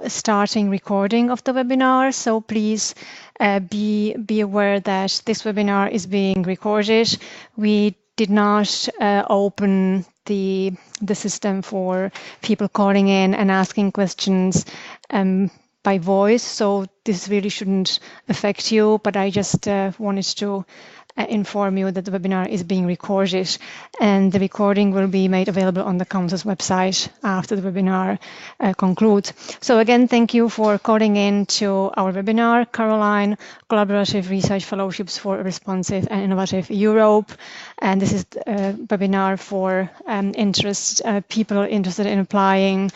starting recording of the webinar, so please be aware that this webinar is being recorded. We did not open the system for people calling in and asking questions by voice, so this really shouldn't affect you, but I just wanted to inform you that the webinar is being recorded, and the recording will be made available on the Council's website after the webinar concludes. So again, thank you for calling in to our webinar, Caroline, Collaborative Research Fellowships for a Responsive and Innovative Europe. And this is a webinar for people interested in applying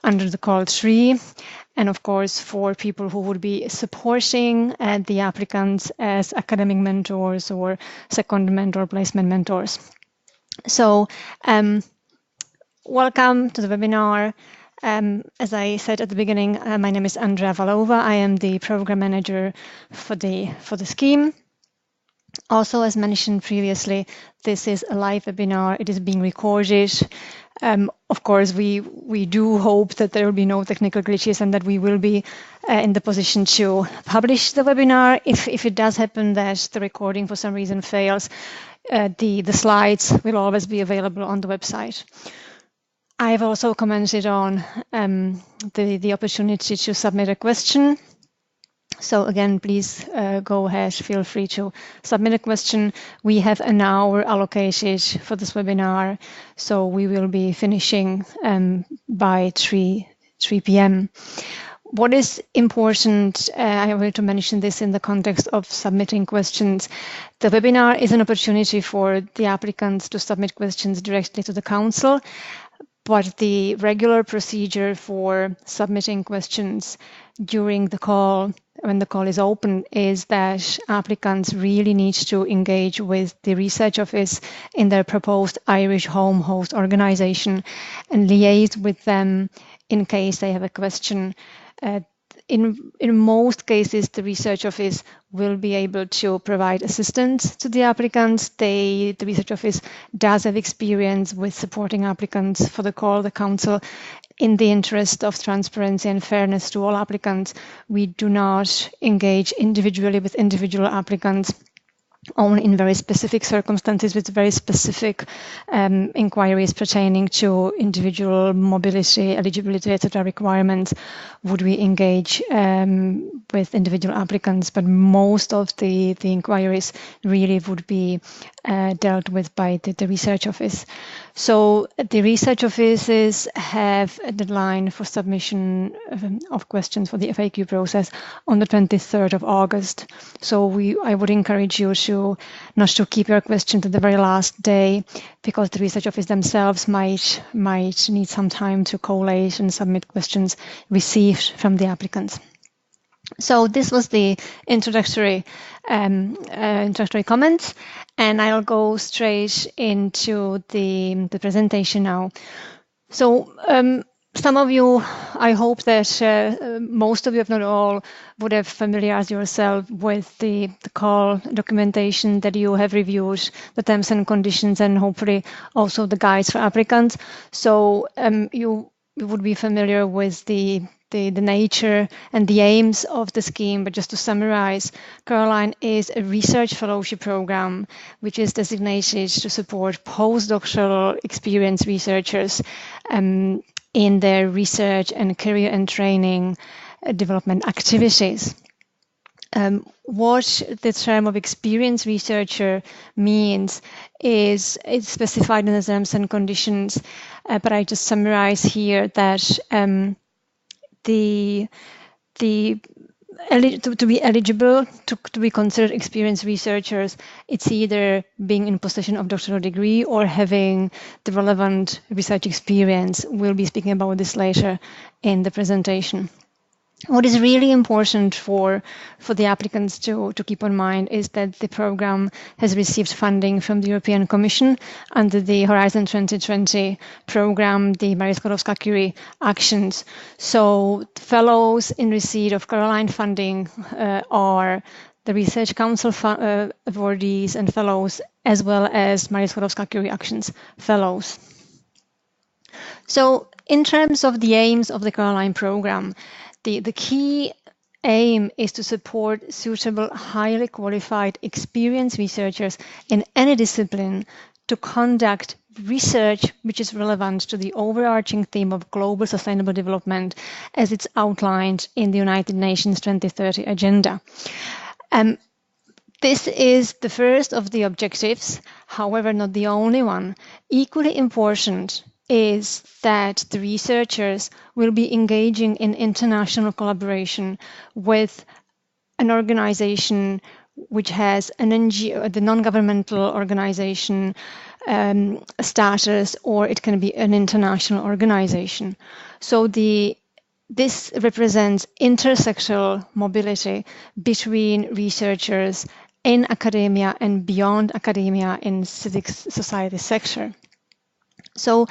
under the call 3. And of course, for people who would be supporting the applicants as academic mentors or second mentor placement mentors. So welcome to the webinar. As I said at the beginning, my name is Andrea Valova. I am the program manager for the scheme. Also, as mentioned previously, this is a live webinar. It is being recorded. Of course, we do hope that there will be no technical glitches and that we will be in the position to publish the webinar. If it does happen that the recording for some reason fails, the slides will always be available on the website. I've also commented on the opportunity to submit a question. So again, please go ahead, feel free to submit a question. We have an hour allocated for this webinar, so we will be finishing by 3 p.m. What is important, I wanted to mention this in the context of submitting questions. The webinar is an opportunity for the applicants to submit questions directly to the Council, but the regular procedure for submitting questions during the call, when the call is open, is that applicants really need to engage with the research office in their proposed Irish home host organization and liaise with them in case they have a question. In most cases, the research office will be able to provide assistance to the applicants. The research office does have experience with supporting applicants for the call. The Council, in the interest of transparency and fairness to all applicants, we do not engage individually with individual applicants, only in very specific circumstances with very specific inquiries pertaining to individual mobility, eligibility, etc. requirements would we engage with individual applicants, but most of the inquiries really would be dealt with by the research office. So the research offices have a deadline for submission of questions for the FAQ process on the 23rd of August. So I would encourage you not to keep your question to the very last day, because the research office themselves might need some time to collate and submit questions received from the applicants. So this was the introductory comments, and I'll go straight into the presentation now. So some of you, I hope that most of you, if not all, would have familiarized yourself with the call documentation, that you have reviewed the terms and conditions, and hopefully also the guides for applicants. So you would be familiar with the nature and the aims of the scheme, but just to summarize, Caroline is a research fellowship program which is designated to support postdoctoral experienced researchers in their research and career and training development activities. What the term of experienced researcher means is it's specified in the terms and conditions, but I just summarize here that to be eligible to be considered experienced researchers, it's either being in possession of doctoral degree or having the relevant research experience. We'll be speaking about this later in the presentation. What is really important for the applicants to keep in mind is that the program has received funding from the European Commission under the Horizon 2020 program, the Skłodowska-Curie actions. So fellows in receipt of Caroline funding are the Research Council awardees and fellows, as well as Skłodowska-Curie actions fellows. So in terms of the aims of the Caroline program, the key aim is to support suitable, highly qualified, experienced researchers in any discipline to conduct research which is relevant to the overarching theme of global sustainable development as it's outlined in the United Nations 2030 Agenda. This is the first of the objectives, however, not the only one. Equally important is that the researchers will be engaging in international collaboration with an organization which has an NGO, the non-governmental organization status, or it can be an international organization. So this represents intersectoral mobility between researchers in academia and beyond academia in civic society sector. So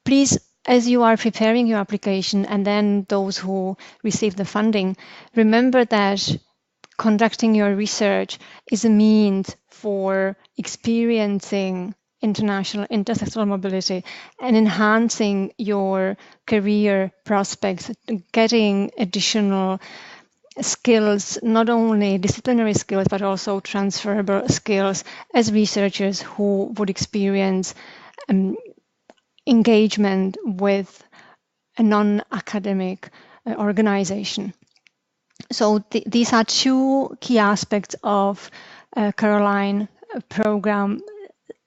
please, as you are preparing your application and then those who receive the funding, remember that conducting your research is a means for experiencing international intersectoral mobility and enhancing your career prospects, getting additional skills, not only disciplinary skills, but also transferable skills as researchers who would experience engagement with a non-academic organization. So these are two key aspects of Caroline program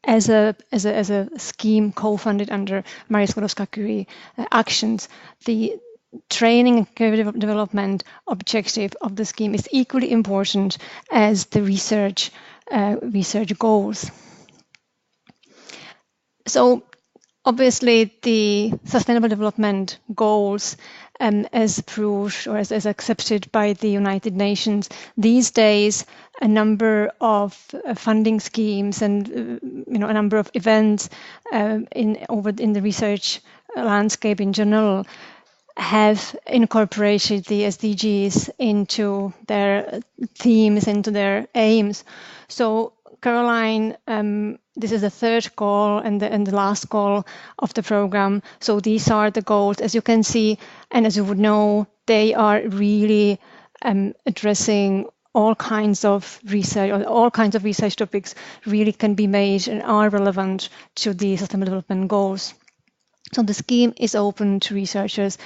as a scheme co-funded under Marie Skłodowska-Curie actions. The training and career development objective of the scheme is equally important as the research goals. So obviously the Sustainable Development Goals as approved or as accepted by the United Nations, these days a number of funding schemes and a number of events in the research landscape in general have incorporated the SDGs into their themes, into their aims. So Caroline, this is the third goal and the last goal of the program. So these are the goals, as you can see, and as you would know, they are really addressing all kinds of research, or all kinds of research topics really can be made and are relevant to the Sustainable Development Goals. So the scheme is open to researchers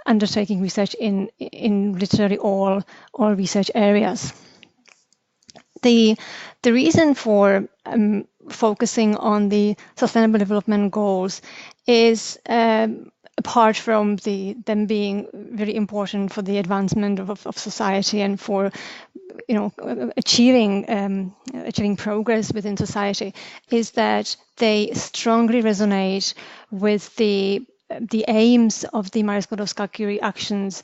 undertaking research in literally all research areas. The reason for focusing on the Sustainable Development Goals is apart from them being very important for the advancement of society and for achieving progress within society, is that they strongly resonate with the aims of the Marie Skłodowska-Curie Actions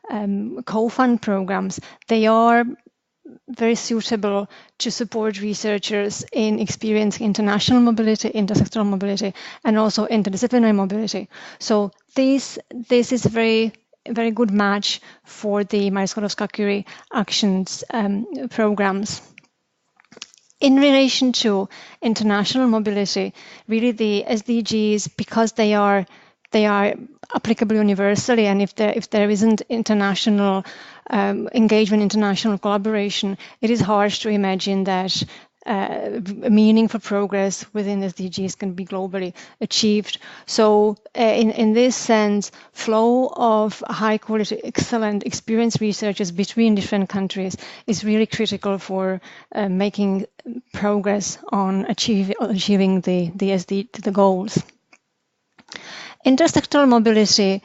COFUND programs. They are very suitable to support researchers in experiencing international mobility, intersectoral mobility, and also interdisciplinary mobility. So this is a very good match for the Marie Skłodowska-Curie Actions programs. In relation to international mobility, really the SDGs, because they are applicable universally, and if there isn't international engagement, international collaboration, it is hard to imagine that meaningful progress within SDGs can be globally achieved. So in this sense, flow of high quality, excellent, experienced researchers between different countries is really critical for making progress on achieving the goals. Intersectoral mobility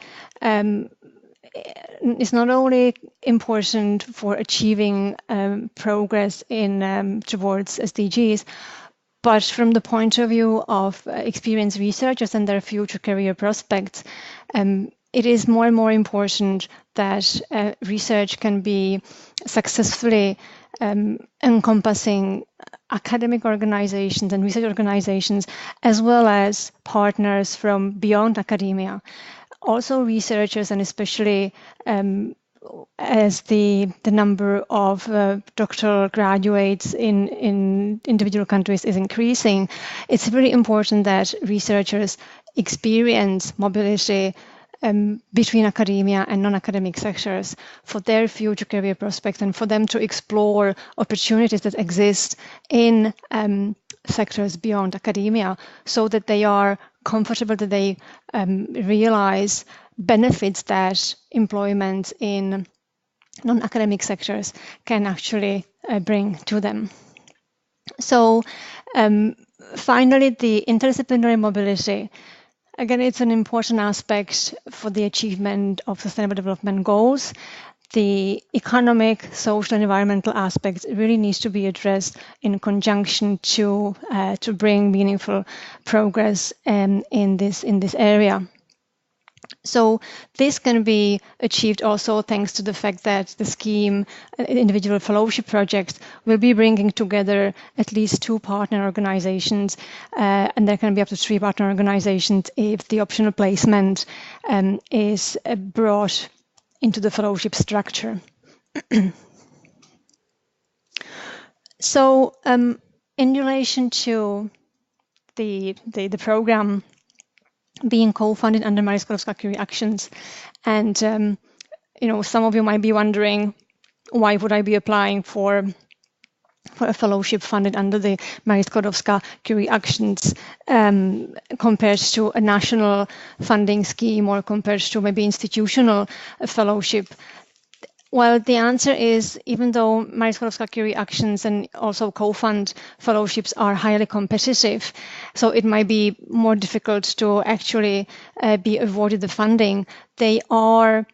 is not only important for achieving progress in towards SDGs, but from the point of view of experienced researchers and their future career prospects, it is more and more important that research can be successfully encompassing academic organizations and research organizations, as well as partners from beyond academia. Also researchers, and especially as the number of doctoral graduates in individual countries is increasing, it's very important that researchers experience mobility between academia and non-academic sectors for their future career prospects and for them to explore opportunities that exist in sectors beyond academia, so that they are comfortable, that they realize benefits that employment in non-academic sectors can actually bring to them. So finally, the interdisciplinary mobility. Again, it's an important aspect for the achievement of Sustainable Development Goals. The economic, social, and environmental aspects really needs to be addressed in conjunction to bring meaningful progress in this area. So this can be achieved also thanks to the fact that the scheme, individual fellowship projects, will be bringing together at least 2 partner organizations, and there can be up to 3 partner organizations if the optional placement is brought into the fellowship structure. So in relation to the program being co-funded under Marie Skłodowska-Curie Actions, and some of you might be wondering, why would I be applying for a fellowship funded under the Marie Skłodowska-Curie Actions compared to a national funding scheme or compared to maybe institutional fellowship? Well, the answer is, even though Marie Skłodowska-Curie Actions and also COFUND fellowships are highly competitive, so it might be more difficult to actually be awarded the funding, they are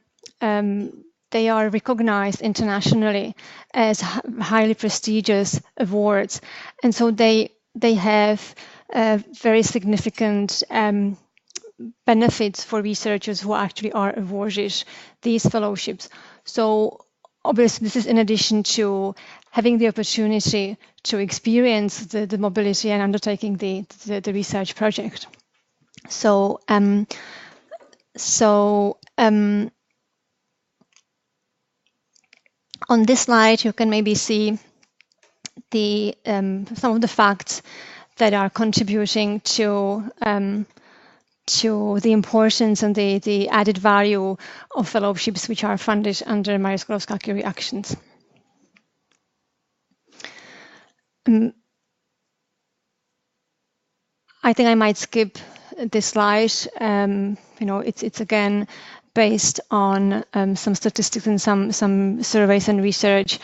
recognized internationally as highly prestigious awards, and so they have very significant benefits for researchers who actually are awarded these fellowships. So obviously, this is in addition to having the opportunity to experience the mobility and undertaking the research project. So on this slide, you can maybe see the some of the facts that are contributing to the importance and the added value of fellowships which are funded under Marie Skłodowska-Curie Actions. I think I might skip this slide. It's again based on some statistics and some surveys and research.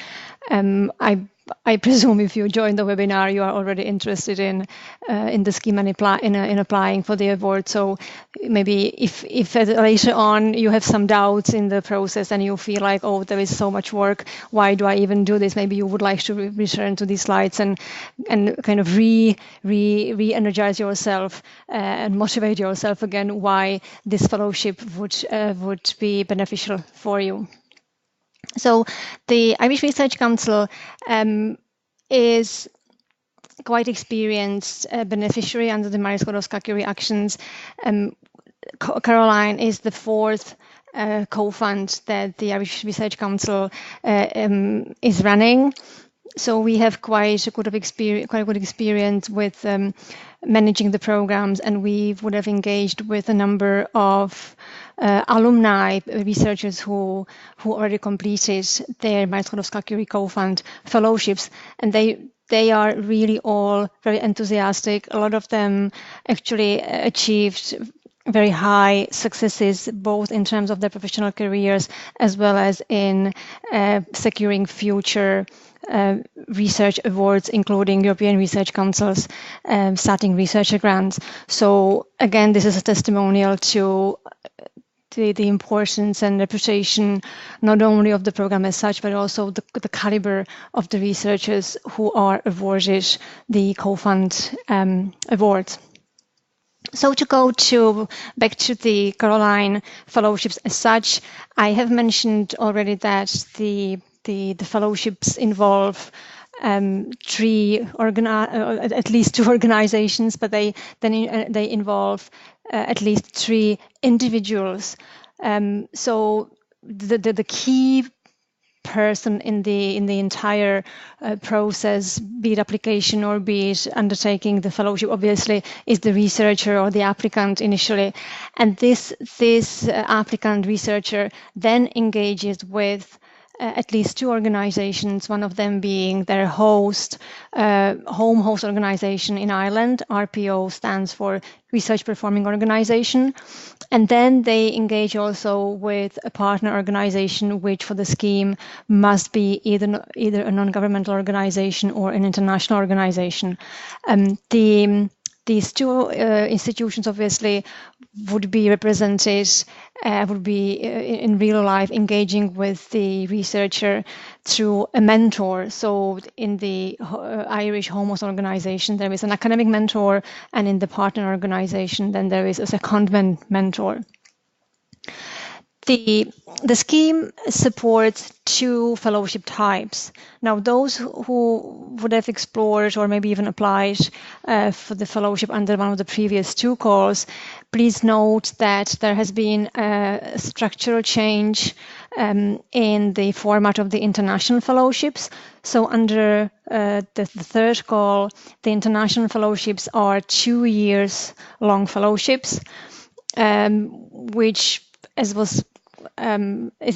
I presume if you join the webinar, you are already interested in the scheme and in applying for the award. So maybe if later on you have some doubts in the process and you feel like, oh, there is so much work, why do I even do this? Maybe you would like to return to these slides and kind of re-energize yourself and motivate yourself again why this fellowship would be beneficial for you. So the Irish Research Council is quite experienced beneficiary under the Marie Skłodowska-Curie Actions. Caroline is the 4th co-fund that the Irish Research Council is running. So we have quite a good experience with managing the programs, and we would have engaged with a number of alumni researchers who already completed their Marie Skłodowska-Curie co-fund fellowships, and they are really all very enthusiastic. A lot of them actually achieved very high successes, both in terms of their professional careers as well as in securing future research awards, including European Research Council's starting researcher grants. So again, this is a testimonial to the importance and reputation not only of the program as such, but also the caliber of the researchers who are awarded the COFUND awards. So to go back to the Caroline fellowships as such, I have mentioned already that the fellowships involve at least 2 organizations, but they involve at least 3 individuals. So the key person in the entire process, be it application or be it undertaking the fellowship, obviously is the researcher or the applicant initially, and this applicant researcher then engages with at least two organizations, one of them being their host, home host organization in Ireland. RPO stands for Research Performing Organization. And then they engage also with a partner organization, which for the scheme must be either a non-governmental organization or an international organization. These two institutions obviously would be represented, would be in real life engaging with the researcher through a mentor. So in the Irish Homos organization, there is an academic mentor, and in the partner organization, then there is a secondment mentor. The scheme supports two fellowship types. Now, those who would have explored or maybe even applied for the fellowship under one of the previous two calls, please note that there has been a structural change in the format of the international fellowships. So under the third call, the international fellowships are 2 years long fellowships, which is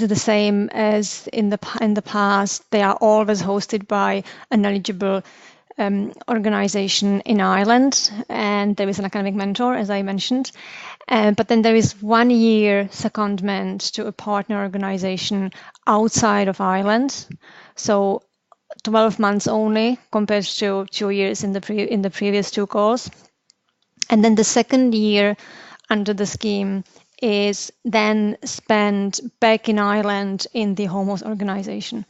the same as in the past. They are always hosted by an eligible organization in Ireland, and there is an academic mentor, as I mentioned. But then there is 1 year secondment to a partner organization outside of Ireland. So 12 months only compared to 2 years in the previous two calls. And then the second year under the scheme is then spent back in Ireland in the Homos organization.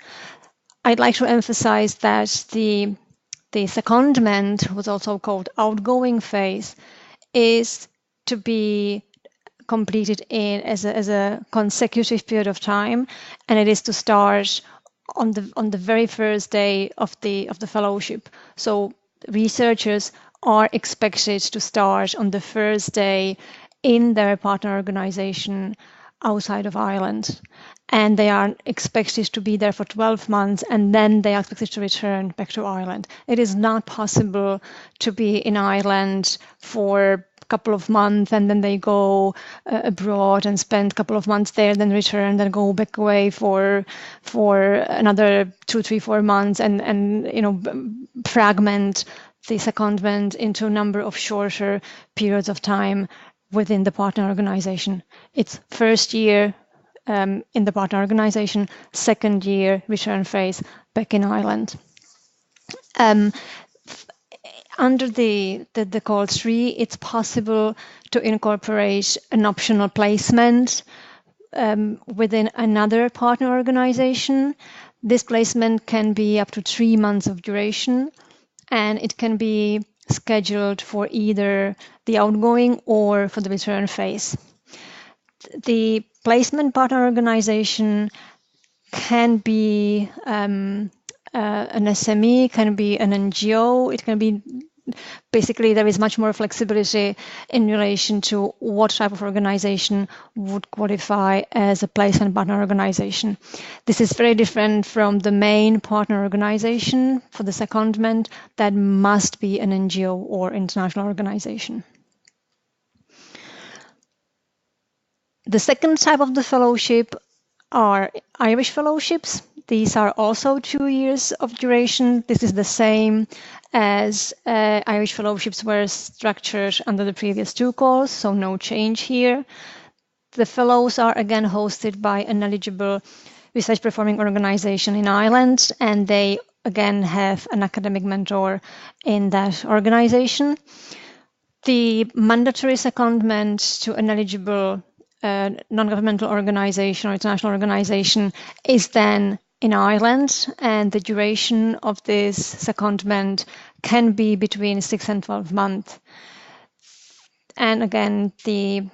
I'd like to emphasize that the secondment, was also called outgoing phase, is to be completed as a consecutive period of time, and it is to start on the very first day of the fellowship. So researchers are expected to start on the first day in their partner organization outside of Ireland, and they are expected to be there for 12 months, and then they are expected to return back to Ireland. It is not possible to be in Ireland for a couple of months and then they go abroad and spend a couple of months there, then return, then go back away for another 2, 3, 4 months, and fragment the secondment into a number of shorter periods of time within the partner organization. It's first year in the partner organization, second year return phase back in Ireland. Under the call 3, it's possible to incorporate an optional placement within another partner organization. This placement can be up to 3 months of duration, and it can be scheduled for either the outgoing or for the return phase. The placement partner organization can be an SME, can be an NGO, it can be, basically there is much more flexibility in relation to what type of organization would qualify as a placement partner organization. This is very different from the main partner organization for the secondment that must be an NGO or international organization. The second type of the fellowship are Irish fellowships. These are also 2 years of duration. This is the same as Irish fellowships were structured under the previous two calls, so no change here. The fellows are again hosted by an eligible research performing organization in Ireland, and they again have an academic mentor in that organization. The mandatory secondment to an eligible non-governmental organization or international organization is then in Ireland, and the duration of this secondment can be between 6 and 12 months. And again, the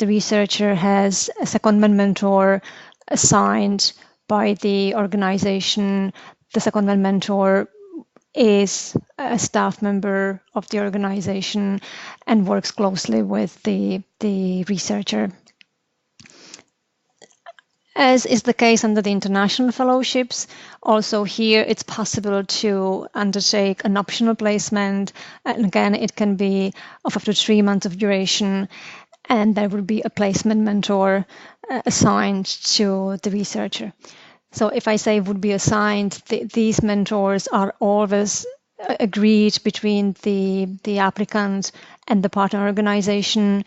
researcher has a secondment mentor assigned by the organization. The secondment mentor is a staff member of the organization and works closely with the researcher. As is the case under the international fellowships, also here it's possible to undertake an optional placement. And again, it can be of up to 3 months of duration, and there will be a placement mentor assigned to the researcher. So if I say would be assigned, these mentors are always agreed between the applicant and the partner organization.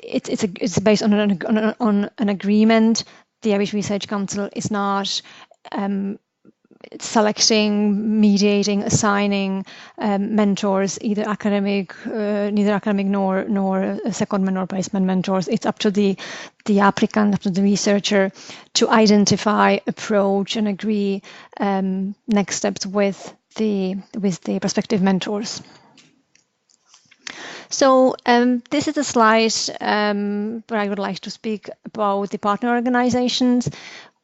It's based on an agreement. The Irish Research Council is not selecting, mediating, assigning mentors, either neither academic nor secondment or placement mentors. It's up to the applicant, up to the researcher, to identify, approach, and agree next steps with the prospective mentors. So this is a slide where I would like to speak about the partner organizations.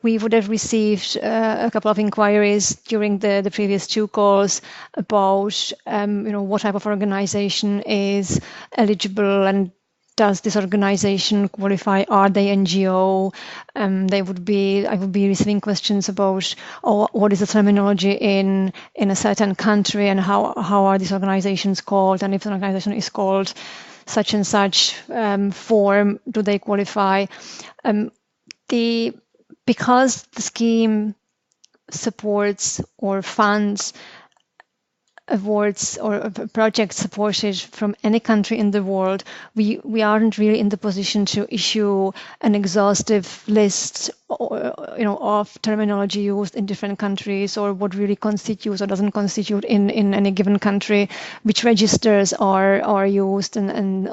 We would have received a couple of inquiries during the previous 2 calls about what type of organization is eligible and does this organization qualify? Are they NGO? I would be receiving questions about what is the terminology in a certain country and how are these organizations called, and if an organization is called such and such form, do they qualify? Because the scheme supports or funds awards or projects supported from any country in the world, we aren't really in the position to issue an exhaustive list of terminology used in different countries, or what really constitutes or doesn't constitute in any given country, which registers are used, and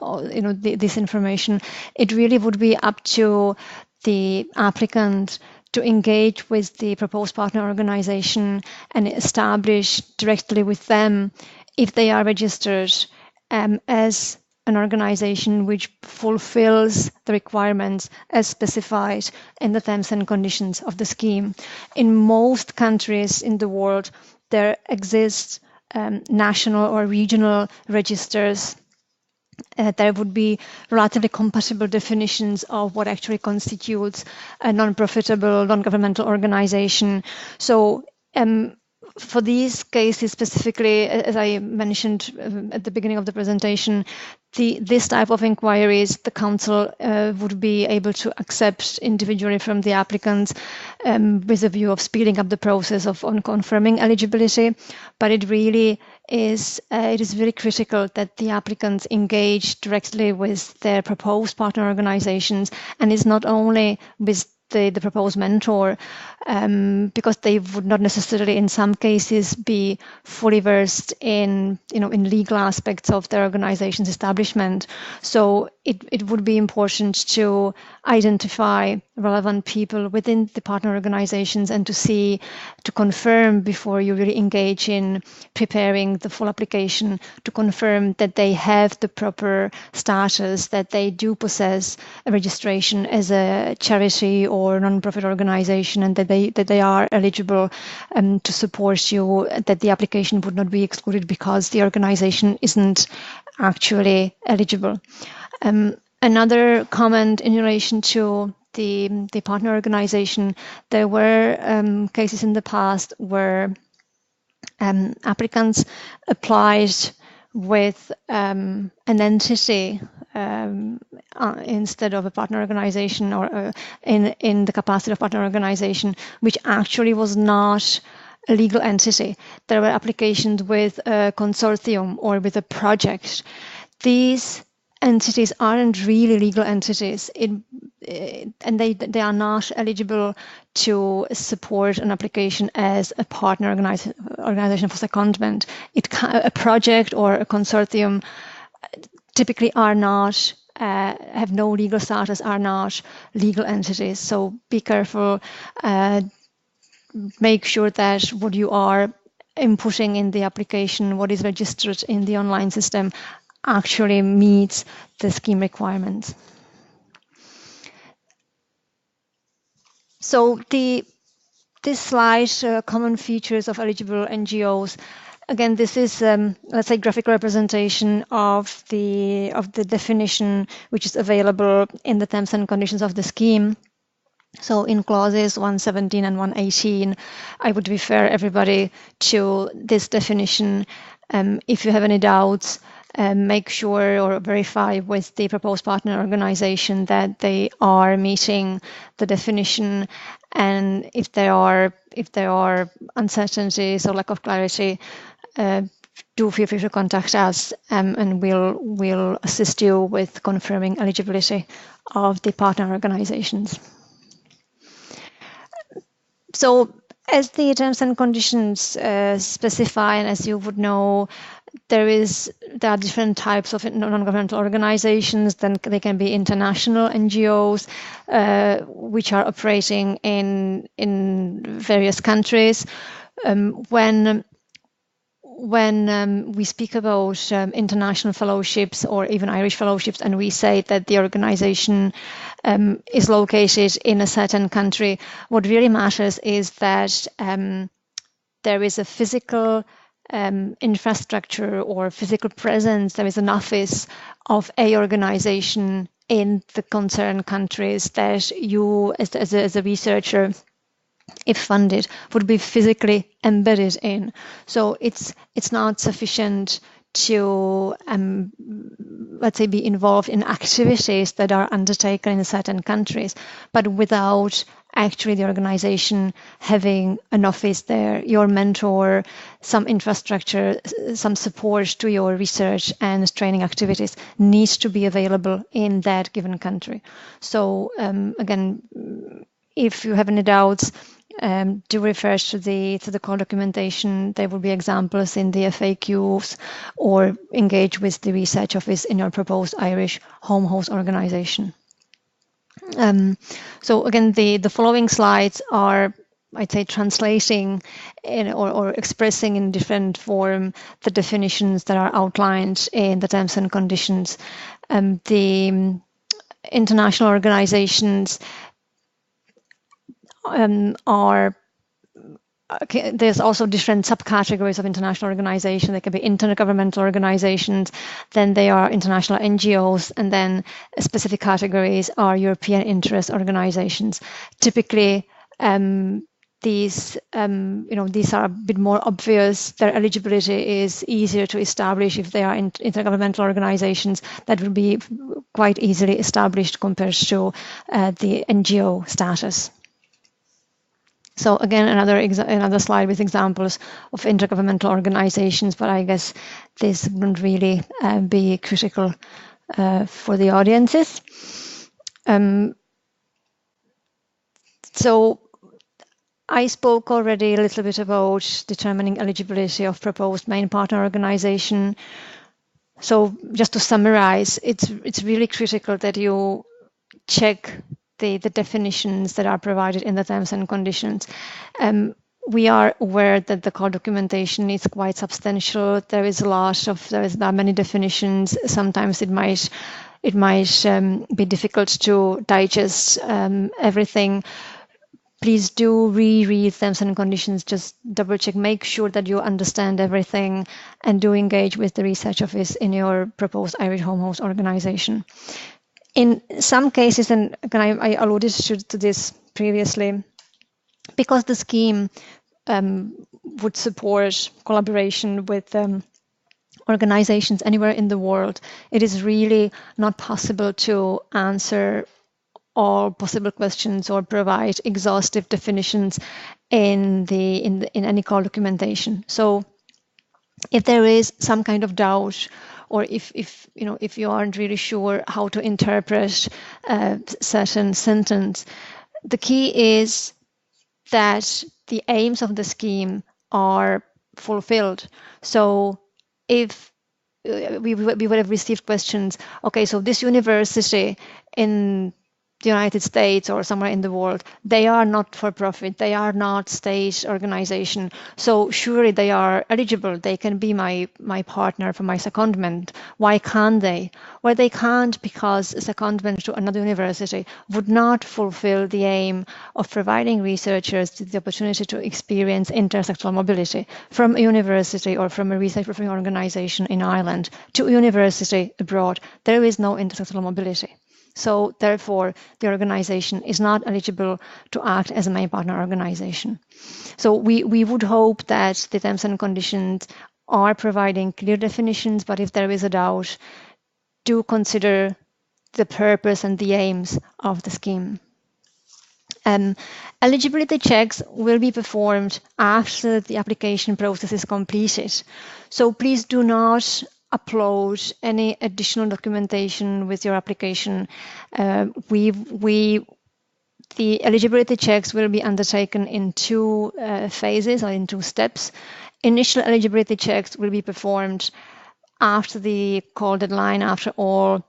this information. It really would be up to the applicant to engage with the proposed partner organization and establish directly with them if they are registered as an organization which fulfills the requirements as specified in the terms and conditions of the scheme. In most countries in the world, there exist national or regional registers. There would be relatively compatible definitions of what actually constitutes a non-profitable, non-governmental organization. So for these cases specifically, as I mentioned at the beginning of the presentation, this type of inquiries, the Council would be able to accept individually from the applicants with a view of speeding up the process of confirming eligibility. But it really is very critical that the applicants engage directly with their proposed partner organizations, and it's not only with the proposed mentor, because they would not necessarily in some cases be fully versed in legal aspects of their organization's establishment. So it would be important to identify relevant people within the partner organizations and to confirm before you really engage in preparing the full application, to confirm that they have the proper status, that they do possess a registration as a charity or non-profit organization, and that they are eligible to support you, that the application would not be excluded because the organization isn't actually eligible. Another comment in relation to the partner organization, there were cases in the past where applicants applied with an entity instead of a partner organization, or in the capacity of partner organization, which actually was not a legal entity. There were applications with a consortium or with a project. These entities aren't really legal entities, and they are not eligible to support an application as a partner organization for secondment. A project or a consortium typically are not, have no legal status, are not legal entities. So be careful, make sure that what you are inputting in the application, what is registered in the online system, actually meets the scheme requirements. So this slide, common features of eligible NGOs. Again, this is, let's say, graphical representation of the definition which is available in the terms and conditions of the scheme. So in clauses 117 and 118, I would refer everybody to this definition. If you have any doubts, make sure or verify with the proposed partner organization that they are meeting the definition. And if there are uncertainties or lack of clarity, do feel free to contact us, and we'll assist you with confirming eligibility of the partner organizations. So as the terms and conditions specify, and as you would know, there are different types of non-governmental organizations. Then they can be international NGOs, which are operating in various countries. When we speak about international fellowships or even Irish fellowships, and we say that the organization is located in a certain country, what really matters is that there is a physical infrastructure or physical presence, there is an office of a organization in the concerned countries that you, as a researcher, if funded, would be physically embedded in. So it's not sufficient to, let's say, be involved in activities that are undertaken in certain countries, but without actually the organization having an office there, your mentor, some infrastructure, some support to your research and training activities needs to be available in that given country. So again, if you have any doubts, do refer to the core documentation. There will be examples in the FAQs, or engage with the research office in your proposed Irish home host organization. So again, the following slides are, I'd say, translating or expressing in different form the definitions that are outlined in the terms and conditions. The international organizations are, okay, there's also different subcategories of international organizations. They can be intergovernmental organizations, then they are international NGOs, and then specific categories are European interest organizations. Typically, these are a bit more obvious. Their eligibility is easier to establish if they are intergovernmental organizations. That will be quite easily established compared to the NGO status. So again, another slide with examples of intergovernmental organizations, but I guess this wouldn't really be critical for the audiences. So I spoke already a little bit about determining eligibility of proposed main partner organization. So just to summarize, it's really critical that you check the definitions that are provided in the terms and conditions. We are aware that the core documentation is quite substantial. There are many definitions. Sometimes it might be difficult to digest everything. Please do reread terms and conditions, just double check, make sure that you understand everything, and do engage with the research office in your proposed Irish home host organization. In some cases, and again, I alluded to this previously, because the scheme would support collaboration with organizations anywhere in the world, it is really not possible to answer all possible questions or provide exhaustive definitions in any core documentation. So if there is some kind of doubt, or if you aren't really sure how to interpret a certain sentence, the key is that the aims of the scheme are fulfilled. So if we would have received questions, okay, so this university in the United States or somewhere in the world, they are not for profit, they are not state organization, so surely they are eligible, they can be my partner for my secondment. Why can't they? Well, they can't, because a secondment to another university would not fulfill the aim of providing researchers the opportunity to experience intersectoral mobility from a university or from a research professional organization in Ireland to a university abroad. There is no intersectoral mobility. So therefore, the organization is not eligible to act as a main partner organization. So we would hope that the terms and conditions are providing clear definitions, but if there is a doubt, do consider the purpose and the aims of the scheme. Eligibility checks will be performed after the application process is completed. So please do not upload any additional documentation with your application. The eligibility checks will be undertaken in two phases or in two steps. Initial eligibility checks will be performed after the call deadline, after all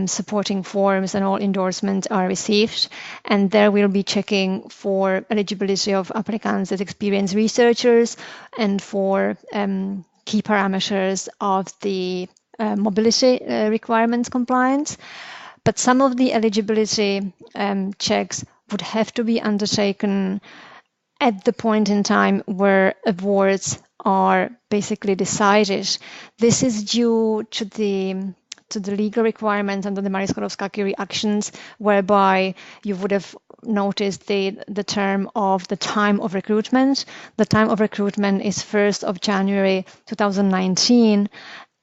supporting forms and all endorsements are received, and there we'll be checking for eligibility of applicants as experienced researchers and for key parameters of the mobility requirements compliance. But some of the eligibility checks would have to be undertaken at the point in time where awards are basically decided. This is due to the legal requirements under the Skłodowska-Curie actions, whereby you would have noticed the term of the time of recruitment. The time of recruitment is 1st of January 2019,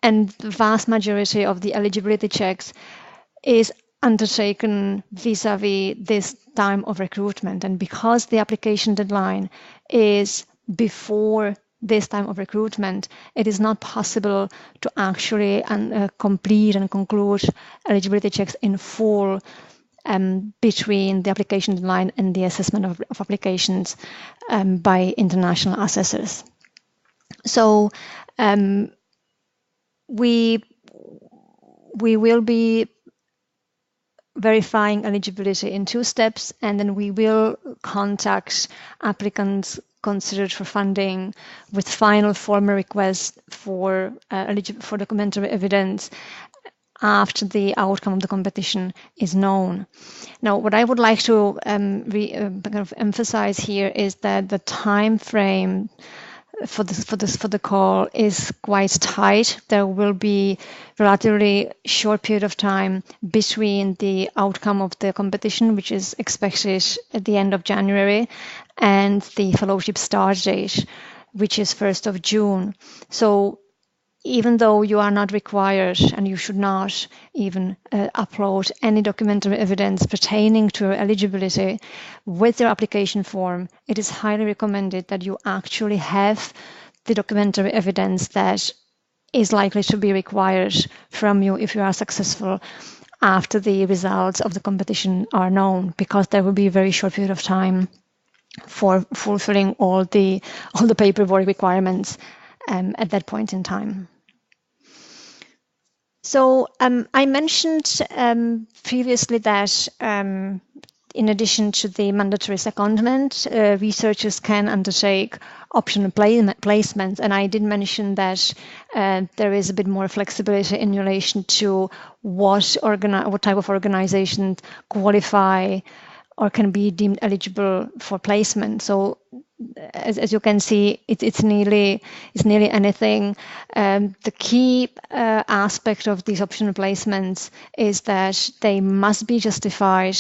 and the vast majority of the eligibility checks is undertaken vis-a-vis this time of recruitment. And because the application deadline is before this time of recruitment, it is not possible to actually complete and conclude eligibility checks in full between the application deadline and the assessment of applications by international assessors. So we will be verifying eligibility in two steps, and then we will contact applicants considered for funding with final formal requests for documentary evidence after the outcome of the competition is known. Now, what I would like to kind of emphasize here is that the time frame for the call is quite tight. There will be relatively short period of time between the outcome of the competition, which is expected at the end of January, and the fellowship start date, which is 1st of June. So even though you are not required, and you should not even upload any documentary evidence pertaining to your eligibility with your application form, it is highly recommended that you actually have the documentary evidence that is likely to be required from you if you are successful after the results of the competition are known, because there will be a very short period of time for fulfilling all the paperwork requirements at that point in time. So I mentioned previously that in addition to the mandatory secondment, researchers can undertake optional placements, and I did mention that there is a bit more flexibility in relation to what type of organizations qualify or can be deemed eligible for placement. So as you can see, it's nearly anything. The key aspect of these optional placements is that they must be justified,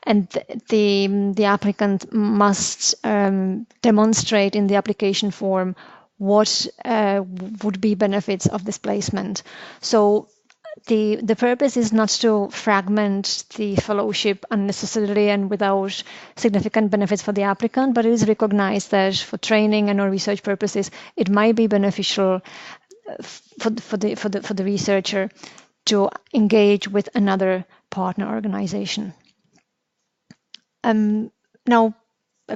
and the applicant must demonstrate in the application form what would be benefits of this placement. So the purpose is not to fragment the fellowship unnecessarily and without significant benefits for the applicant, but it is recognized that for training and or research purposes, it might be beneficial for the researcher to engage with another partner organization. Now,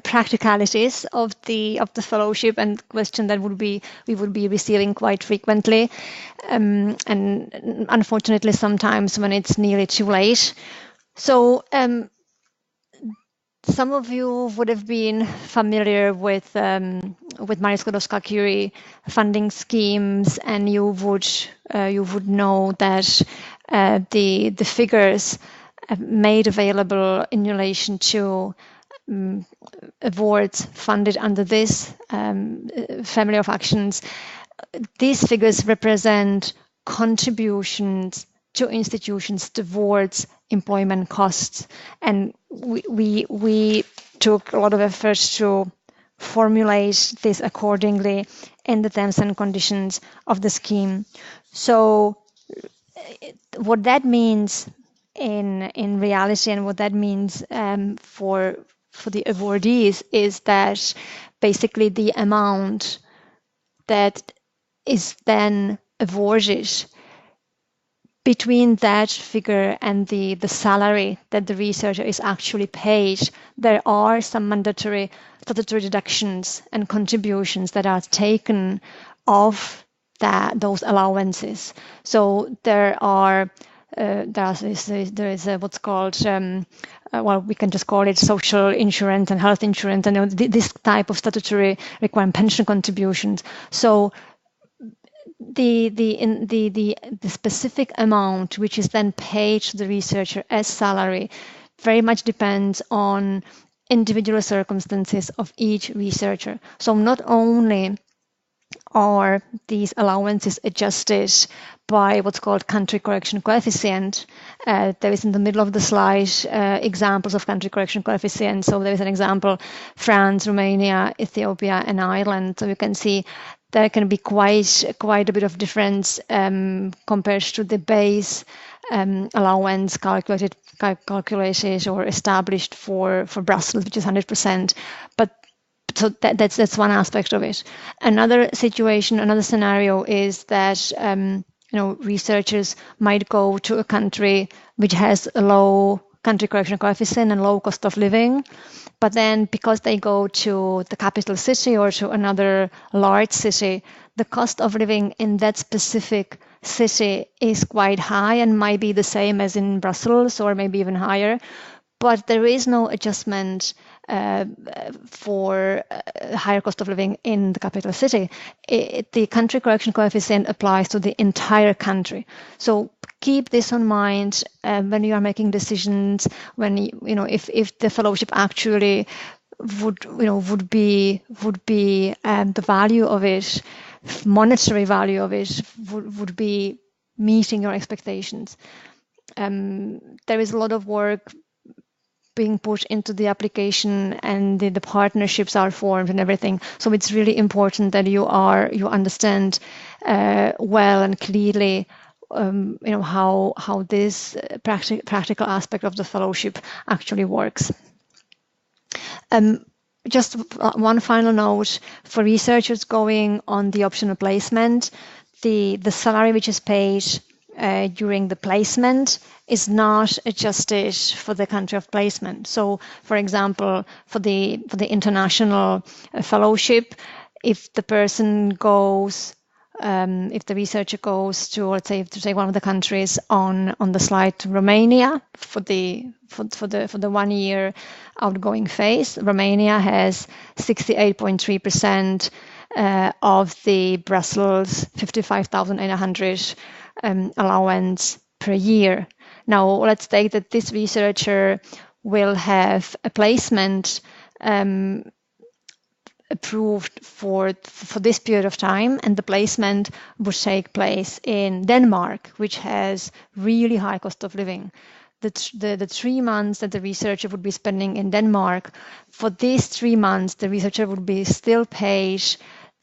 practicalities of the fellowship, and question that we would be receiving quite frequently, and unfortunately sometimes when it's nearly too late. So some of you would have been familiar with Skłodowska-Curie funding schemes, and you would know that the figures made available in relation to awards funded under this family of actions, these figures represent contributions to institutions towards employment costs. And we took a lot of efforts to formulate this accordingly in the terms and conditions of the scheme. So what that means in reality, and what that means for the awardees, is that basically the amount that is then awarded, between that figure and the salary that the researcher is actually paid, there are some mandatory statutory deductions and contributions that are taken off those allowances. So there is what's called well, we can just call it social insurance and health insurance, and this type of statutory required pension contributions. So the specific amount which is then paid to the researcher as salary very much depends on individual circumstances of each researcher. So not only are these allowances adjusted by what's called country correction coefficient. There is in the middle of the slide examples of country correction coefficient. So there is an example: France, Romania, Ethiopia, and Ireland. So you can see there can be quite a bit of difference compared to the base allowance calculated or established for Brussels, which is 100%. But so that's one aspect of it. Another situation, another scenario is that researchers might go to a country which has a low country correction coefficient and low cost of living, but then because they go to the capital city or to another large city, the cost of living in that specific city is quite high and might be the same as in Brussels or maybe even higher, but there is no adjustment for higher cost of living in the capital city. The country correction coefficient applies to the entire country. So keep this in mind when you are making decisions. When if the fellowship actually would be the value of it, monetary value of it would be meeting your expectations. There is a lot of work being put into the application, and the partnerships are formed and everything. So it's really important that you understand well and clearly how this practical aspect of the fellowship actually works. Just one final note for researchers going on the optional placement: the salary which is paid during the placement is not adjusted for the country of placement. So, for example, for the international fellowship, if the person goes, if the researcher goes to, let's say, one of the countries on the slide, to Romania for the 1 year outgoing phase, Romania has 68.3% of the Brussels 55,800 allowance per year. Now, let's take that this researcher will have a placement approved for this period of time, and the placement would take place in Denmark, which has really high cost of living. The 3 months that the researcher would be spending in Denmark, for these 3 months, the researcher would be still paid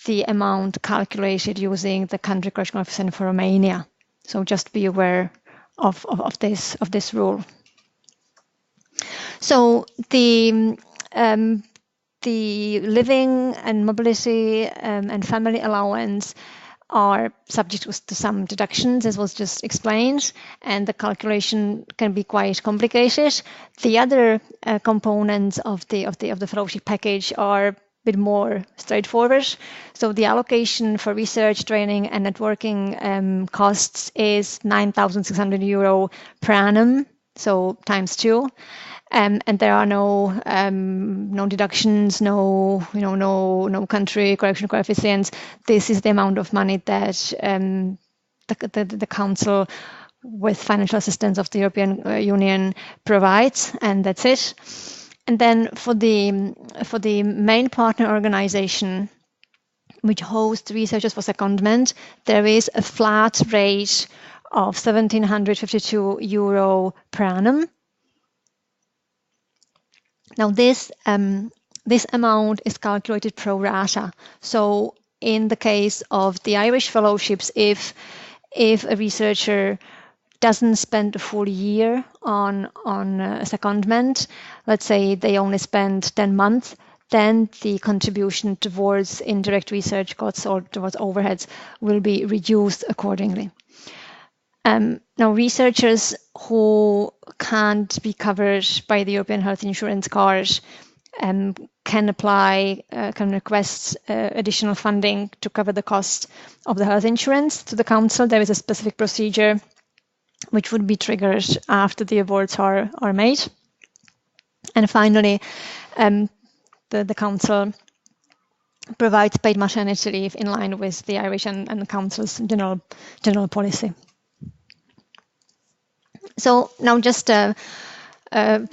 the amount calculated using the country correction coefficient for Romania. So just be aware of this rule. So the living and mobility and family allowance are subject to some deductions, as was just explained, and the calculation can be quite complicated. The other components of the fellowship package are bit more straightforward. So the allocation for research, training, and networking costs is €9,600 per annum, so times 2, and there are no deductions, no country correction coefficients. This is the amount of money that the Council, with financial assistance of the European Union, provides, and that's it. And then for the main partner organization, which hosts researchers for secondment, there is a flat rate of €1,752 per annum. Now this amount is calculated pro rata. So in the case of the Irish fellowships, if a researcher doesn't spend a full year on a secondment, let's say they only spend 10 months, then the contribution towards indirect research costs or towards overheads will be reduced accordingly. Now, researchers who can't be covered by the European Health Insurance Card can apply, can request additional funding to cover the cost of the health insurance to the council. There is a specific procedure which would be triggered after the awards are made. And finally, the council provides paid maternity leave in line with the Irish and the council's general policy. So now just to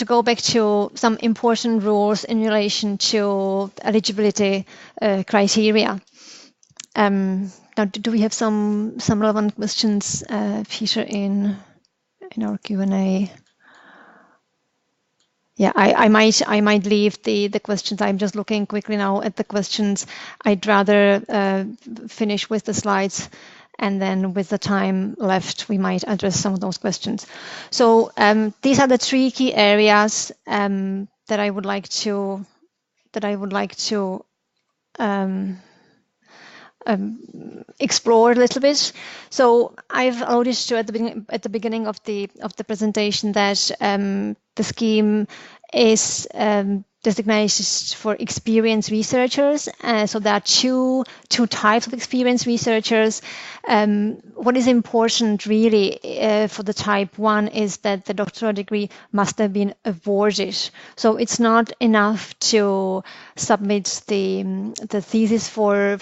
go back to some important rules in relation to eligibility criteria. Now, do we have some relevant questions, Peter, in our Q&A? Yeah, I might leave the questions. I'm just looking quickly now at the questions. I'd rather finish with the slides, and then with the time left, we might address some of those questions. So these are the three key areas that I would like to explore a little bit. So I've alluded to at the beginning of the presentation that the scheme is designated for experienced researchers. So there are two types of experienced researchers. What is important really for the type 1 is that the doctoral degree must have been awarded. So it's not enough to submit the thesis for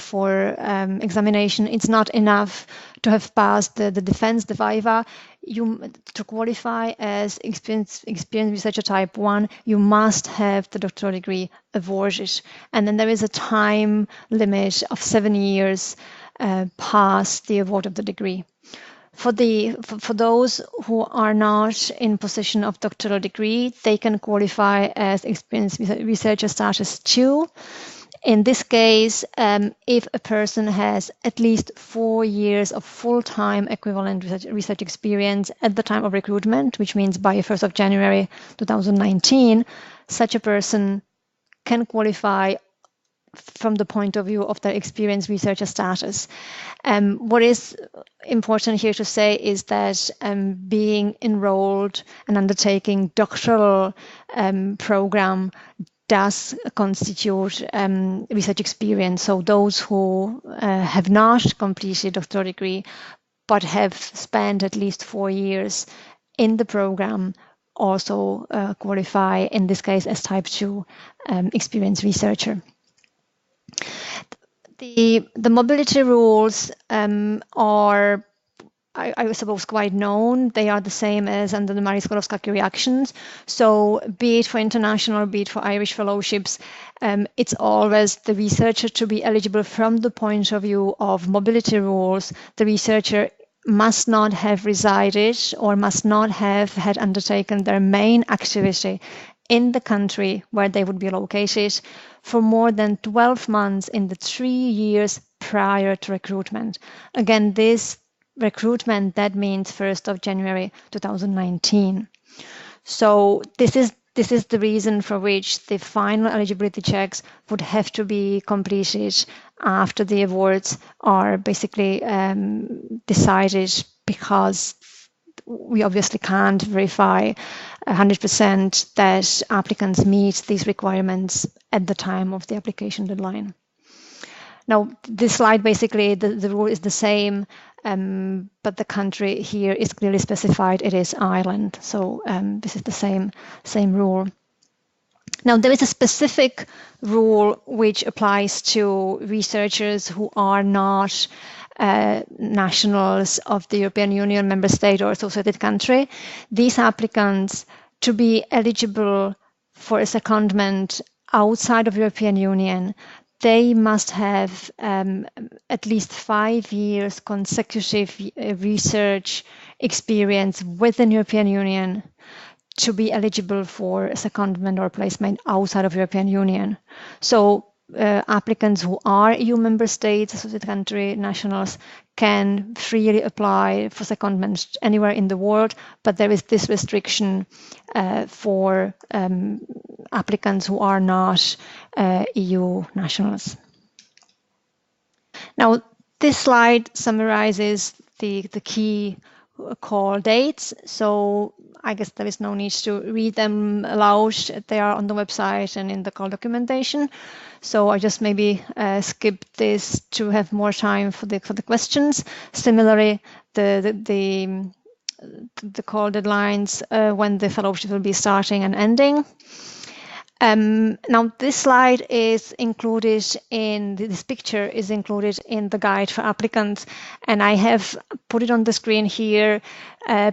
examination. It's not enough to have passed the defense, the viva. To qualify as experienced researcher type 1, you must have the doctoral degree awarded. And then there is a time limit of 7 years past the award of the degree. For those who are not in possession of doctoral degree, they can qualify as experienced researcher status 2. In this case, if a person has at least 4 years of full-time equivalent research experience at the time of recruitment, which means by 1st of January 2019, such a person can qualify from the point of view of their experienced researcher status. What is important here to say is that being enrolled and undertaking doctoral program does constitute research experience. So those who have not completed a doctoral degree but have spent at least 4 years in the program also qualify, in this case, as type 2 experienced researcher. The mobility rules are, I suppose, quite known. They are the same as under the Skłodowska-Curie actions. So be it for international, be it for Irish fellowships, it's always the researcher to be eligible from the point of view of mobility rules. The researcher must not have resided or must not have had undertaken their main activity in the country where they would be located for more than 12 months in the 3 years prior to recruitment. Again, this recruitment, that means 1st of January 2019. So this is the reason for which the final eligibility checks would have to be completed after the awards are basically decided, because we obviously can't verify 100% that applicants meet these requirements at the time of the application deadline. Now, this slide, basically, the rule is the same, but the country here is clearly specified. It is Ireland, so this is the same rule. Now, there is a specific rule which applies to researchers who are not nationals of the European Union member state or associated country. These applicants, to be eligible for a secondment outside of European Union, they must have at least 5 years consecutive research experience within European Union to be eligible for a secondment or placement outside of European Union. So applicants who are EU member states, associated country nationals, can freely apply for secondment anywhere in the world, but there is this restriction for applicants who are not EU nationals. Now, this slide summarizes the key call dates. So I guess there is no need to read them aloud. They are on the website and in the call documentation. So I just maybe skip this to have more time for the questions. Similarly, the call deadlines when the fellowship will be starting and ending. Now this slide is included in, this picture is included in the guide for applicants, and I have put it on the screen here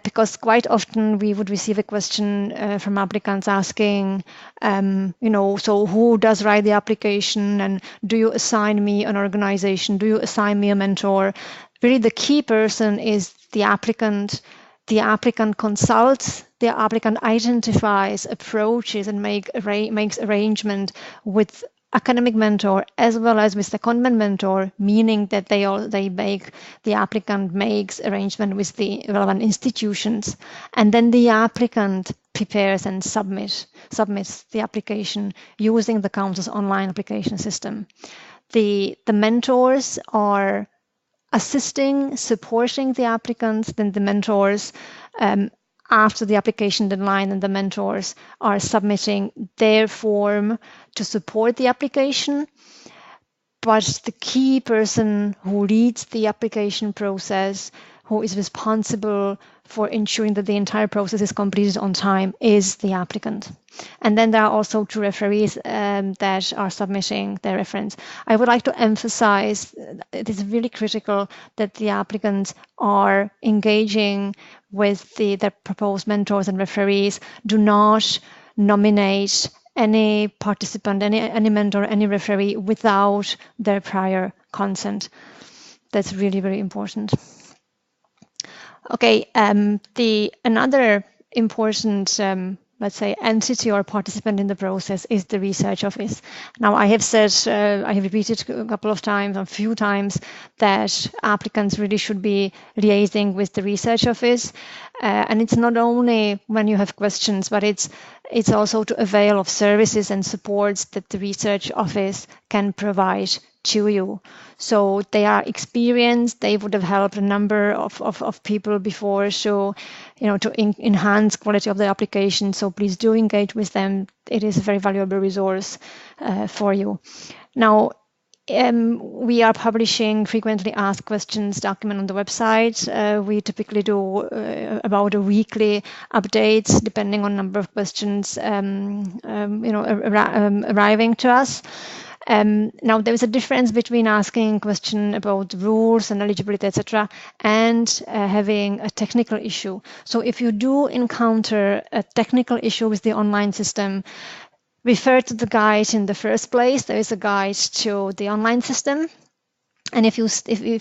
because quite often we would receive a question from applicants asking, so who does write the application, and do you assign me an organization, do you assign me a mentor? Really the key person is the applicant. The applicant consults, the applicant identifies, approaches, and makes arrangement with academic mentor as well as with secondment mentor, meaning that the applicant makes arrangement with the relevant institutions, and then the applicant prepares and submits the application using the Council's online application system. The mentors are assisting, supporting the applicants, then the mentors, after the application deadline, and the mentors are submitting their form to support the application. But the key person who leads the application process, who is responsible for ensuring that the entire process is completed on time, is the applicant. And then there are also 2 referees that are submitting their reference. I would like to emphasize it is really critical that the applicants are engaging with the proposed mentors and referees. Do not nominate any participant, any mentor, any referee without their prior consent. That's really, very important. Okay, another important, let's say, entity or participant in the process is the research office. Now, I have said, I have repeated a couple of times, a few times, that applicants really should be liaising with the research office. And it's not only when you have questions, but it's also to avail of services and supports that the research office can provide to you. So they are experienced, they would have helped a number of people before, so to enhance quality of the application. So please do engage with them. It is a very valuable resource for you. Now, we are publishing frequently asked questions document on the website. We typically do about a weekly updates depending on number of questions arriving to us. Now, there is a difference between asking a question about rules and eligibility, etc., and having a technical issue. So if you do encounter a technical issue with the online system, refer to the guide in the first place. There is a guide to the online system. And if you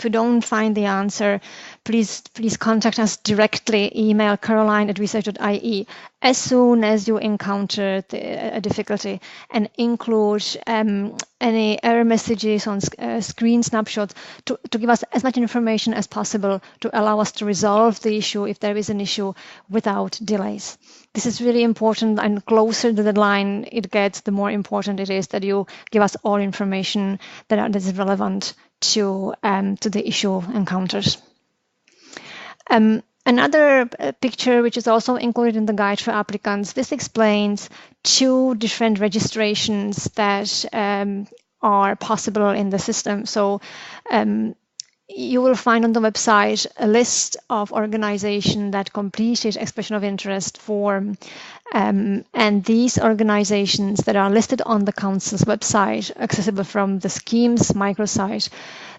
don't find the answer, please contact us directly. Email caroline@research.ie as soon as you encounter a difficulty, and include any error messages on screen snapshots to give us as much information as possible to allow us to resolve the issue if there is an issue without delays. This is really important, and closer the deadline it gets, the more important it is that you give us all information that is relevant to the issue encountered. Another picture, which is also included in the guide for applicants, this explains 2 different registrations that are possible in the system. So you will find on the website a list of organizations that completed expression of interest form. And these organizations that are listed on the Council's website, accessible from the scheme's microsite,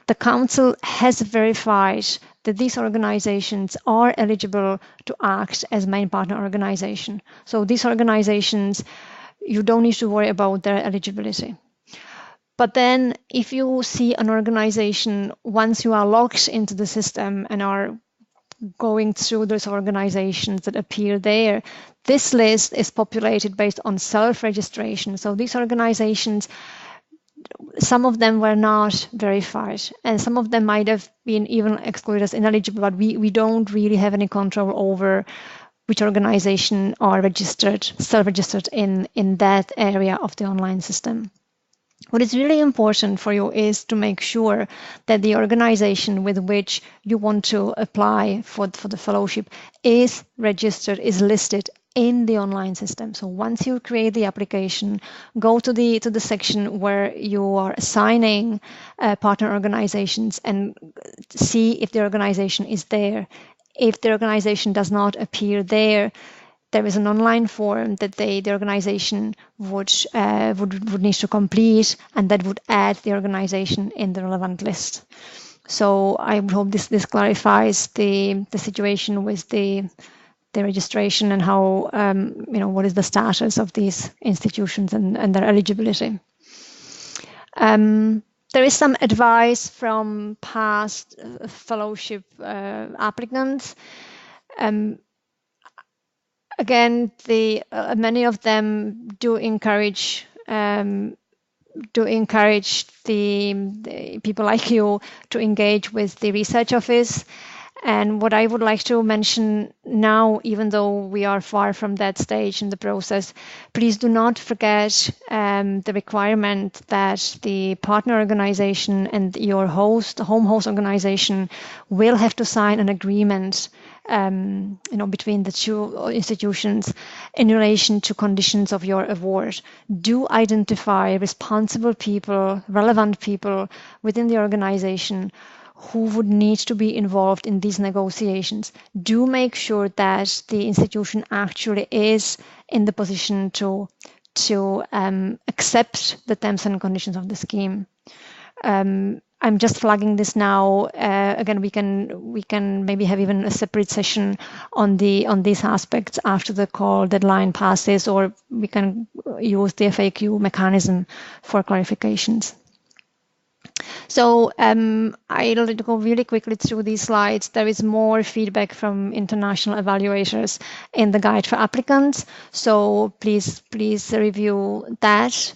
the Council has verified that these organizations are eligible to act as main partner organization. So these organizations, you don't need to worry about their eligibility. But then if you see an organization, once you are logged into the system and are going through those organizations that appear there. This list is populated based on self-registration. So these organizations, some of them were not verified, and some of them might have been even excluded as ineligible, but we don't really have any control over which organization are registered, self-registered in that area of the online system. What is really important for you is to make sure that the organization with which you want to apply for the fellowship is registered, is listed in the online system. So once you create the application, go to the section where you are assigning partner organizations and see if the organization is there. If the organization does not appear there, there is an online form that the organization would need to complete, and that would add the organization in the relevant list. So I hope this clarifies the situation with the registration and how what is the status of these institutions and their eligibility. There is some advice from past fellowship applicants. Again, many of them do encourage the people like you to engage with the research office. And what I would like to mention now, even though we are far from that stage in the process, please do not forget the requirement that the partner organization and your home host organization will have to sign an agreement between the two institutions in relation to conditions of your award. Do identify responsible people, relevant people within the organization who would need to be involved in these negotiations. Do make sure that the institution actually is in the position to accept the terms and conditions of the scheme. I'm just flagging this now. Again, we can maybe have even a separate session on these aspects after the call deadline passes, or we can use the FAQ mechanism for clarifications. So I'll go really quickly through these slides. There is more feedback from international evaluators in the guide for applicants. So please review that.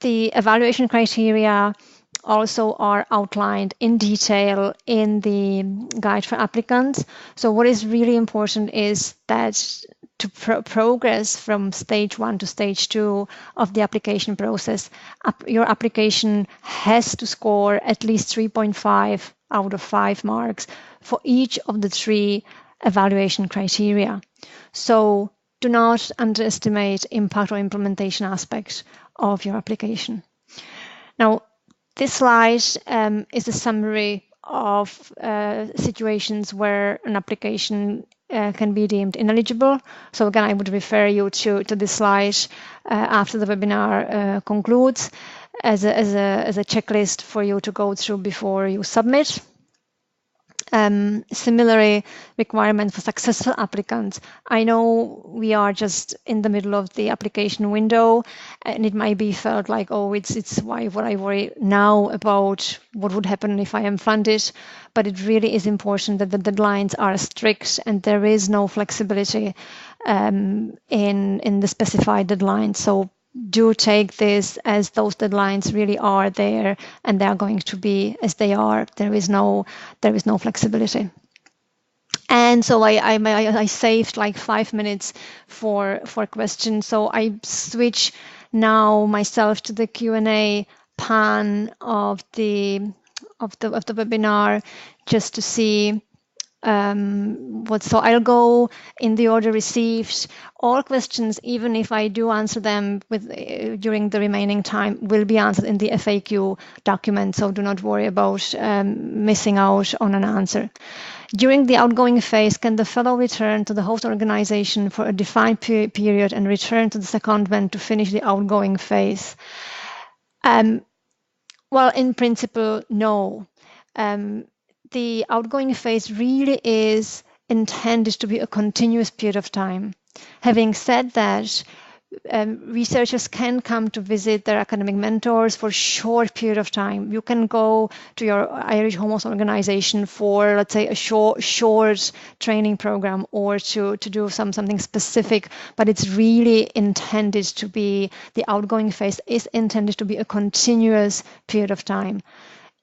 The evaluation criteria also are outlined in detail in the guide for applicants. So what is really important is that to progress from stage 1 to stage 2 of the application process, your application has to score at least 3.5 out of 5 marks for each of the 3 evaluation criteria. So do not underestimate impact or implementation aspects of your application. Now, this slide is a summary of situations where an application can be deemed ineligible. So again, I would refer you to this slide after the webinar concludes as a checklist for you to go through before you submit. Similarly, requirements for successful applicants. I know we are just in the middle of the application window, and it might be felt like, oh, it's why would I worry now about what would happen if I am funded? But it really is important that the deadlines are strict and there is no flexibility in the specified deadlines. So do take this as those deadlines really are there, and they are going to be as they are. There is no flexibility. And so I saved like 5 minutes for questions. So I switch now myself to the Q&A pan of the webinar just to see so I'll go in the order received. All questions, even if I do answer them during the remaining time, will be answered in the FAQ document, so do not worry about missing out on an answer. During the outgoing phase, can the fellow return to the host organization for a defined period and return to the secondment to finish the outgoing phase? Well, in principle, no. The outgoing phase really is intended to be a continuous period of time. Having said that, researchers can come to visit their academic mentors for a short period of time. You can go to your Irish Home Office organization for, let's say, a short training program, or to do something specific, but it's really intended to be, the outgoing phase is intended to be a continuous period of time.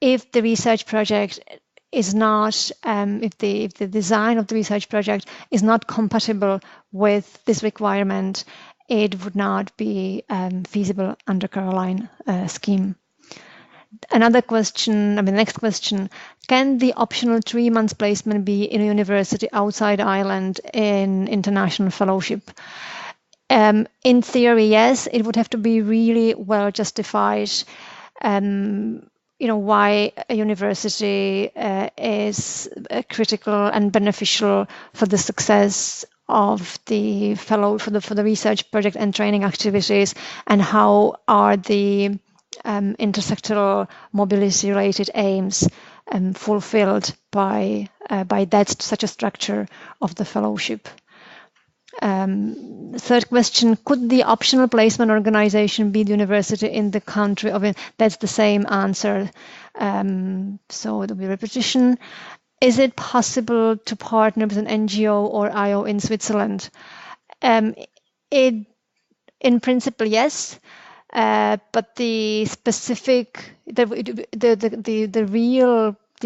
If the research project is not, if the design of the research project is not compatible with this requirement, it would not be feasible under Caroline scheme. Another question, next question, can the optional 3 months placement be in a university outside Ireland in international fellowship? In theory, yes, it would have to be really well justified. Why a university is critical and beneficial for the success of the fellow, for the research project and training activities, and how are the intersectoral mobility related aims fulfilled by that such a structure of the fellowship. Third question, could the optional placement organization be the university in the country of it? That's the same answer. So it'll be repetition. Is it possible to partner with an NGO or IO in Switzerland? In principle, yes. But the specific, the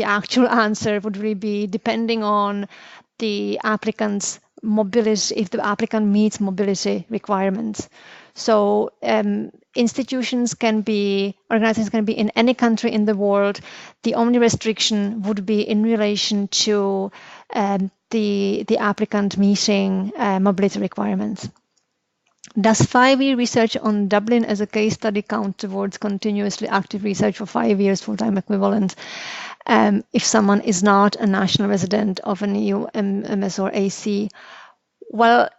actual answer would really be depending on the applicant's mobility, if the applicant meets mobility requirements. So organizations can be in any country in the world. The only restriction would be in relation to the applicant meeting mobility requirements. Does 5-year research on Dublin as a case study count towards continuously active research for 5 years full-time equivalent if someone is not a national resident of an EU MS or AC? Well,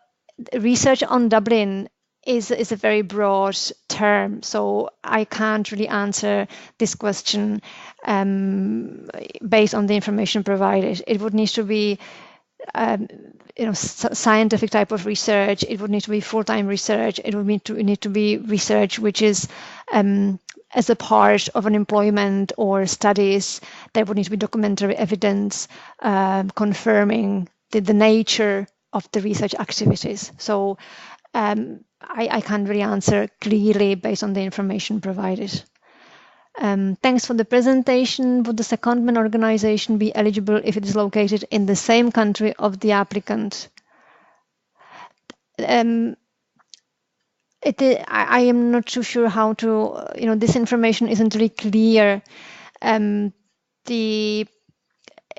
research on Dublin is a very broad term, so I can't really answer this question based on the information provided. It would need to be scientific type of research. It would need to be full-time research. It would need to be research which is as a part of an employment or studies. There would need to be documentary evidence confirming the nature of the research activities. So I can't really answer clearly based on the information provided. Thanks for the presentation. Would the secondment organization be eligible if it is located in the same country of the applicant? I am not too sure how to, this information isn't really clear.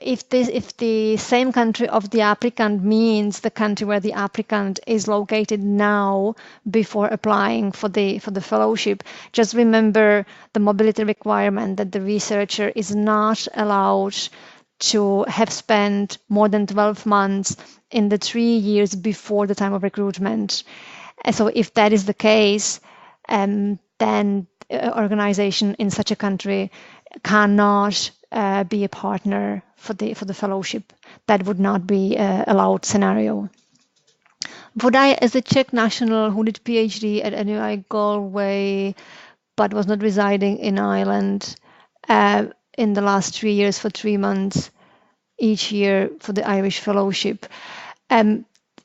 If the same country of the applicant means the country where the applicant is located now before applying for the fellowship, just remember the mobility requirement that the researcher is not allowed to have spent more than 12 months in the 3 years before the time of recruitment. And so if that is the case, then organization in such a country cannot be a partner for the fellowship. That would not be allowed scenario. Would I, as a Czech national who did PhD at NUI Galway but was not residing in Ireland in the last 3 years for 3 months each year for the Irish fellowship?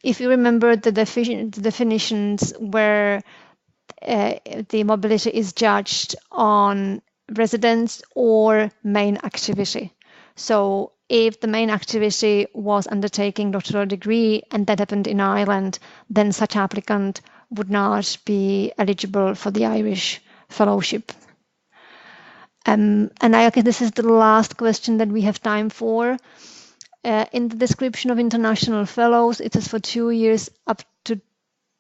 If you remember the definitions where the mobility is judged on residence or main activity. So if the main activity was undertaking doctoral degree and that happened in Ireland, then such applicant would not be eligible for the Irish fellowship. And I guess this is the last question that we have time for. In the description of international fellows, it says for 2 years up to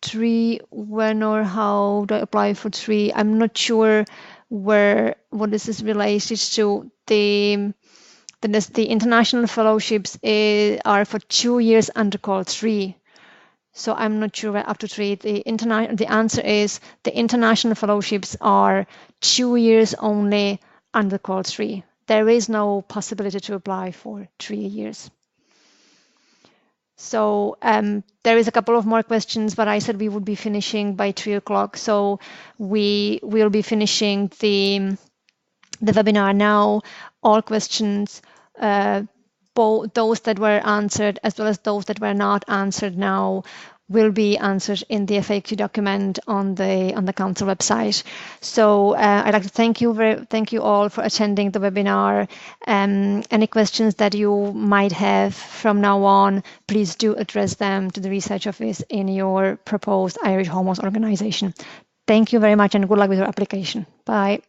3. When or how do I apply for 3? I'm not sure what this is related to. The international fellowships are for 2 years under call 3. So I'm not sure where up to 3. The answer is the international fellowships are 2 years only under call 3. There is no possibility to apply for 3 years. So there is a couple of more questions, but I said we would be finishing by 3 o'clock. So we will be finishing the webinar now. All questions, both those that were answered as well as those that were not answered now, will be answered in the FAQ document on the council website. So I'd like to thank you all for attending the webinar. Any questions that you might have from now on, please do address them to the research office in your proposed Irish Home Office organization. Thank you very much and good luck with your application. Bye.